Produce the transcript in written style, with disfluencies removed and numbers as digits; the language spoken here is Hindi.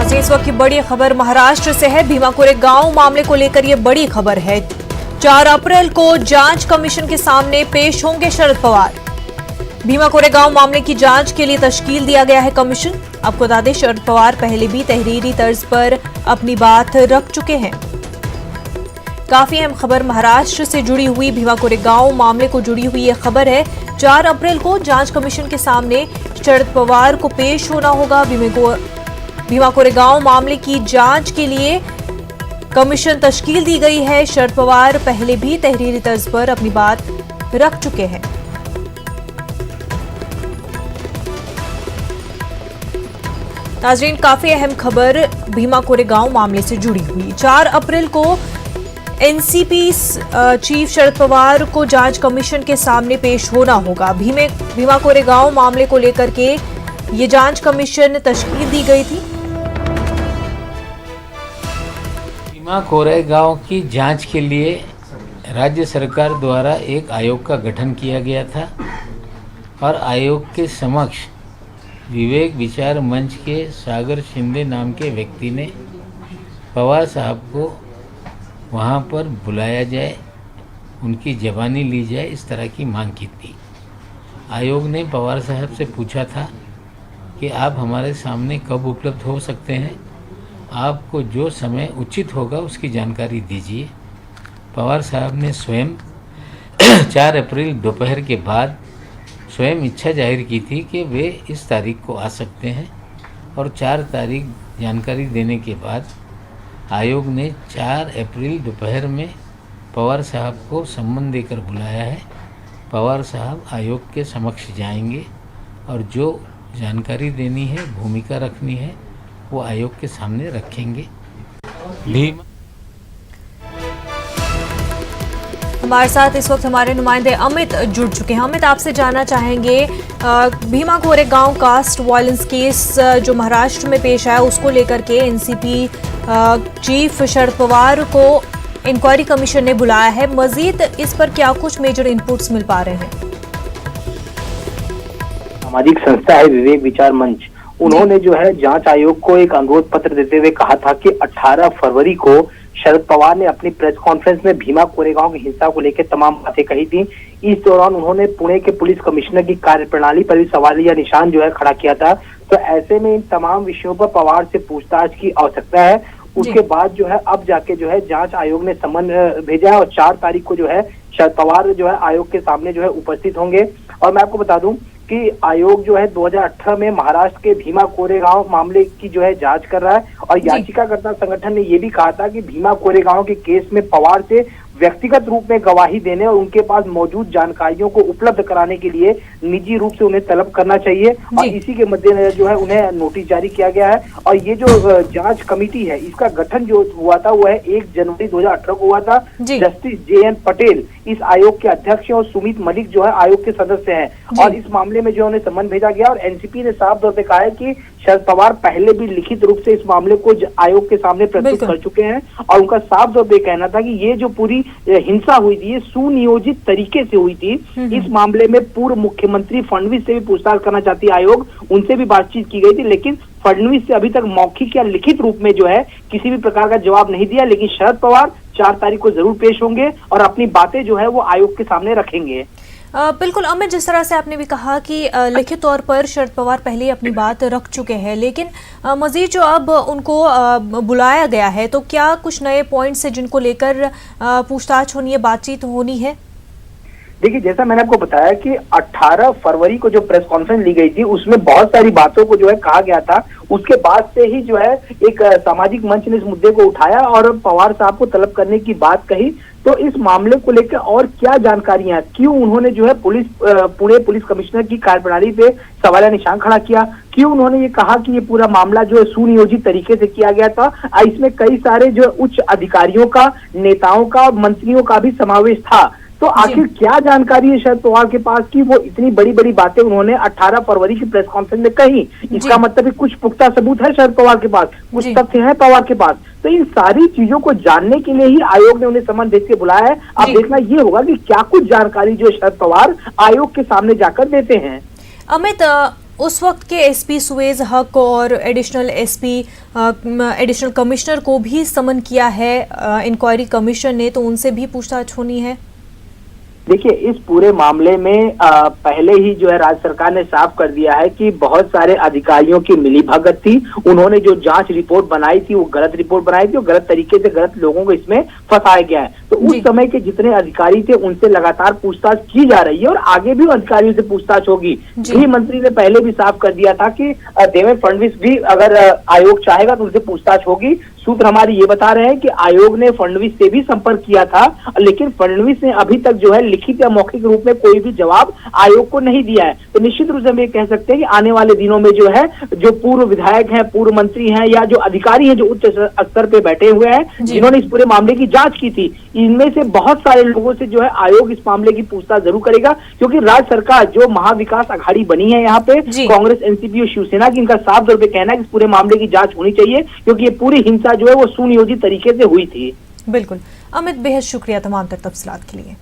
नाज़रीन, इस वक्त की बड़ी खबर महाराष्ट्र से है। भीमा कोरेगांव मामले को लेकर ये बड़ी खबर है। 4 अप्रैल को जांच कमीशन के सामने पेश होंगे शरद पवार। भीमा कोरेगांव मामले की जांच के लिए तश्कील दिया गया है कमीशन। आपको बता दें, शरद पवार पहले भी तहरीरी तर्ज पर अपनी बात रख चुके हैं। काफी अहम खबर महाराष्ट्र से जुड़ी हुई भीमा कोरेगांव मामले को जुड़ी हुई यह खबर है। 4 अप्रैल को जांच कमीशन के सामने शरद पवार को पेश होना होगा। भीमा कोरेगांव मामले की जांच के लिए कमीशन तश्कील दी गई है। शरद पवार पहले भी तहरीरी तर्ज पर अपनी बात रख चुके हैं। नाज़रीन, काफी अहम खबर भीमा कोरेगांव मामले से जुड़ी हुई। 4 अप्रैल को एनसीपी चीफ शरद पवार को जांच कमीशन के सामने पेश होना होगा। भीमा कोरेगांव मामले को लेकर के ये जांच कमीशन तश्कील दी गई थी। भीमा कोरेगांव की जांच के लिए राज्य सरकार द्वारा एक आयोग का गठन किया गया था और आयोग के समक्ष विवेक विचार मंच के सागर शिंदे नाम के व्यक्ति ने पवार साहब को वहाँ पर बुलाया जाए, उनकी ज़बानी ली जाए, इस तरह की मांग की थी। आयोग ने पवार साहब से पूछा था कि आप हमारे सामने कब उपलब्ध हो सकते हैं, आपको जो समय उचित होगा उसकी जानकारी दीजिए। पवार साहब ने स्वयं 4 अप्रैल दोपहर के बाद स्वयं इच्छा जाहिर की थी कि वे इस तारीख को आ सकते हैं और 4 तारीख जानकारी देने के बाद आयोग ने 4 अप्रैल दोपहर में पवार साहब को सम्मन देकर बुलाया है। पवार साहब आयोग के समक्ष जाएंगे और जो जानकारी देनी है, भूमिका रखनी है, वो आयोग के सामने रखेंगे। हमारे साथ इस वक्त हमारे नुमाइंदे अमित जुड़ चुके हैं। अमित, आपसे जानना चाहेंगे, Bhima Koregaon caste violence case जो महाराष्ट्र में पेश आया उसको लेकर के एनसीपी चीफ शरद पवार को इंक्वायरी कमीशन ने बुलाया है। मजीद इस पर क्या कुछ मेजर इनपुट्स मिल पा रहे हैं? सामाजिक संस्था है विवेक विचार मंच, उन्होंने जो है जांच आयोग को एक अनुरोध पत्र देते हुए कहा था कि 18 फरवरी को शरद पवार ने अपनी प्रेस कॉन्फ्रेंस में भीमा कोरेगांव की हिंसा को लेकर तमाम बातें कही थी। इस दौरान उन्होंने पुणे के पुलिस कमिश्नर की कार्यप्रणाली पर भी सवालिया निशान जो है खड़ा किया था। तो ऐसे में इन तमाम विषयों पर पवार से पूछताछ की आवश्यकता है। उसके बाद जो है अब जाके जो है जांच आयोग ने सम्मन भेजा है और 4 तारीख को जो है शरद पवार जो है आयोग के सामने जो है उपस्थित होंगे। और मैं आपको बता दूं कि आयोग जो है 2018 में महाराष्ट्र के भीमा कोरेगांव मामले की जो है जांच कर रहा है और याचिकाकर्ता संगठन ने ये भी कहा था कि भीमा कोरेगांव के केस में पवार से व्यक्तिगत रूप में गवाही देने और उनके पास मौजूद जानकारियों को उपलब्ध कराने के लिए निजी रूप से उन्हें तलब करना चाहिए और इसी के मद्देनजर जो है उन्हें नोटिस जारी किया गया है। और ये जो जांच कमेटी है इसका गठन जो हुआ था वो है 1 जनवरी 2018 को हुआ था। जस्टिस JN पटेल इस आयोग के अध्यक्ष और सुमित मलिक जो है आयोग के सदस्य हैं और इस मामले में जो उन्हें सम्मन भेजा गया और एनसीपी ने साफ तौर पर कहा है कि शरद पवार पहले भी लिखित रूप से इस मामले को आयोग के सामने प्रस्तुत कर चुके हैं और उनका साफ तौर पर कहना था कि ये जो पूरी हिंसा हुई थी ये सुनियोजित तरीके से हुई थी। इस मामले में पूर्व मुख्यमंत्री फडणवीस से भी पूछताछ करना चाहती आयोग, उनसे भी बातचीत की गई थी, लेकिन फडणवीस से अभी तक मौखिक या लिखित रूप में जो है किसी भी प्रकार का जवाब नहीं दिया। लेकिन शरद पवार 4 तारीख को जरूर पेश होंगे और अपनी बातें जो है वो आयोग के सामने रखेंगे। बिल्कुल अमित, जिस तरह से आपने भी कहा कि लिखित तौर पर शरद पवार पहले ही अपनी बात रख चुके हैं, लेकिन मजीद जो अब उनको बुलाया गया है तो क्या कुछ नए पॉइंट्स हैं जिनको लेकर पूछताछ होनी है, बातचीत होनी है? देखिए, जैसा मैंने आपको बताया कि 18 फरवरी को जो प्रेस कॉन्फ्रेंस ली गई थी उसमें बहुत सारी बातों को जो है कहा गया था। उसके बाद से ही जो है एक सामाजिक मंच ने इस मुद्दे को उठाया और पवार साहब को तलब करने की बात कही। तो इस मामले को लेकर और क्या जानकारियां, क्यों उन्होंने जो है पुणे पुलिस कमिश्नर की कार्यप्रणाली पे सवालिया निशान खड़ा किया, क्यों उन्होंने ये कहा कि ये पूरा मामला जो है सुनियोजित तरीके से किया गया था। इसमें कई सारे जो उच्च अधिकारियों का, नेताओं का, मंत्रियों का भी समावेश था। तो आखिर क्या जानकारी है शरद पवार के पास कि वो इतनी बड़ी बड़ी बातें उन्होंने 18 फरवरी की प्रेस कॉन्फ्रेंस में कही? इसका मतलब कुछ पुख्ता सबूत है शरद पवार के पास, कुछ तथ्य है पवार के पास। तो इन सारी चीजों को जानने के लिए ही आयोग ने उन्हें सम्मन भेज के बुलाया है। अब देखना ये होगा कि क्या कुछ जानकारी जो शरद पवार आयोग के सामने जाकर देते हैं। अमित, उस वक्त के एसपी सुएज हक और एडिशनल कमिश्नर को भी समन किया है इंक्वायरी कमीशन ने, तो उनसे भी पूछताछ होनी है। देखिए, इस पूरे मामले में पहले ही जो है राज्य सरकार ने साफ कर दिया है कि बहुत सारे अधिकारियों की मिलीभगत थी। उन्होंने जो जांच रिपोर्ट बनाई थी वो गलत रिपोर्ट बनाई थी और गलत तरीके से गलत लोगों को इसमें फंसाया गया है। तो उस समय के जितने अधिकारी थे उनसे लगातार पूछताछ की जा रही है और आगे भी अधिकारियों से पूछताछ होगी। गृह मंत्री ने पहले भी साफ कर दिया था कि देवेंद्र फडणवीस भी अगर आयोग चाहेगा तो उनसे पूछताछ होगी। सूत्र हमारे ये बता रहे हैं कि आयोग ने फडणवीस से भी संपर्क किया था, लेकिन फडणवीस ने अभी तक जो है लिखित या मौखिक रूप में कोई भी जवाब आयोग को नहीं दिया है। तो निश्चित रूप से हम ये कह सकते हैं कि आने वाले दिनों में जो है जो पूर्व विधायक हैं, पूर्व मंत्री हैं या जो अधिकारी हैं जो उच्च स्तर पे बैठे हुए हैं जिन्होंने इस पूरे मामले की जांच की थी, इनमें से बहुत सारे लोगों से जो है आयोग इस मामले की पूछताछ जरूर करेगा। क्योंकि राज्य सरकार जो महाविकास अघाड़ी बनी है यहाँ पे कांग्रेस, एनसीपी और शिवसेना की, इनका साफ तौर पे कहना है कि इस पूरे मामले की जांच होनी चाहिए क्योंकि ये पूरी हिंसा जो है वो सुनियोजित तरीके से हुई थी। बिल्कुल अमित, बेहद शुक्रिया तमाम तफसीलात के लिए।